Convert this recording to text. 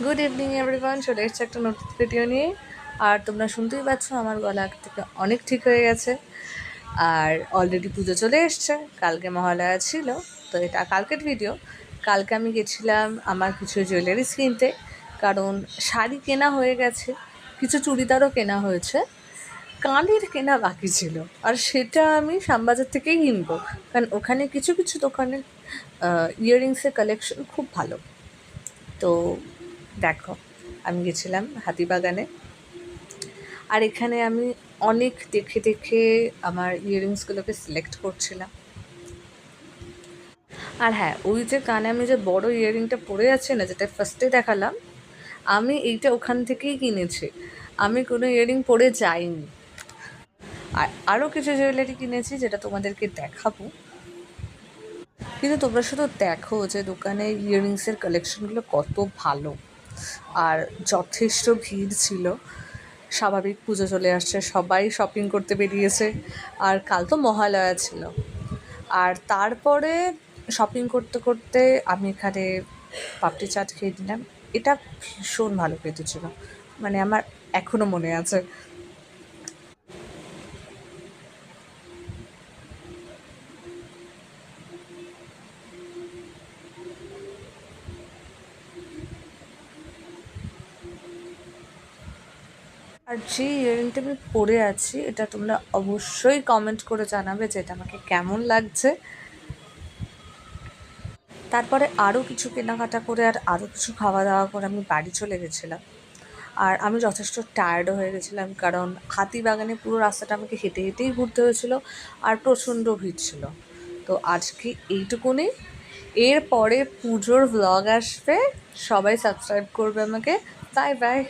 Good evening everyone, চলে এসছে একটা নতুন ভিডিও নিয়ে। আর তোমরা শুনতেই পাচ্ছ আমার গলা আগ থেকে অনেক ঠিক হয়ে গেছে। আর অলরেডি পুজো চলে এসছে, কালকে মহালয়া ছিল। তো এটা কালকের ভিডিও। কালকে আমি গেছিলাম আমার কিছু জুয়েলারিস কিনতে, কারণ শাড়ি কেনা হয়ে গেছে, কিছু চুড়িদারও কেনা হয়েছে, কানের কেনা বাকি ছিল। আর সেটা আমি শ্যামবাজার থেকেই কিনবো, কারণ ওখানে কিছু কিছু দোকানের ইয়াররিংসের কালেকশন খুব ভালো। তো দেখো, আমি গেছিলাম হাতিবাগানে, আর এখানে আমি অনেক দেখে দেখে আমার ইয়াররিংসগুলোকে সিলেক্ট করছিলাম। আর হ্যাঁ, ওই যে কানে আমি যে বড় ইয়াররিংটা পরে আছে না, যেটা ফার্স্টে দেখালাম, আমি এইটা ওখান থেকেই কিনেছি। আমি কোনো ইয়াররিং পরে যাইনি। আর আরও কিছু জুয়েলারি কিনেছি যেটা তোমাদেরকে দেখাবো। কিন্তু তোমরা শুধু দেখো যে দোকানে ইয়াররিংসের কালেকশনগুলো কত ভালো। আর যথেষ্ট ভিড় ছিল। স্বাভাবিক, পুজো চলে আসছে, সবাই শপিং করতে বেরিয়েছে। আর কাল তো মহালয়া ছিল। আর তারপরে শপিং করতে করতে আমি এখানে পাপড়ি চাট খেয়ে দিলাম। এটা ভীষণ ভালো খেতে ছিল, মানে আমার এখনও মনে আছে। আর যে ইয়াররিংটা আমি পরে আছি, এটা তোমরা অবশ্যই কমেন্ট করে জানাবে যে এটা আমাকে কেমন লাগছে। তারপরে আরও কিছু কেনাকাটা করে আর আরও কিছু খাওয়া দাওয়া করে আমি বাড়ি চলে গেছিলাম। আর আমি যথেষ্ট টায়ার্ডও হয়ে গেছিলাম, কারণ হাতিবাগানে পুরো রাস্তাটা আমাকে হেঁটে হেঁটেই ঘুরতে হয়েছিল, আর প্রচণ্ড ভিড় ছিল। তো আজকে এইটুকুনি। এরপরে পুজোর ভ্লগ আসবে, সবাই সাবস্ক্রাইব করবে আমাকে। Bye bye.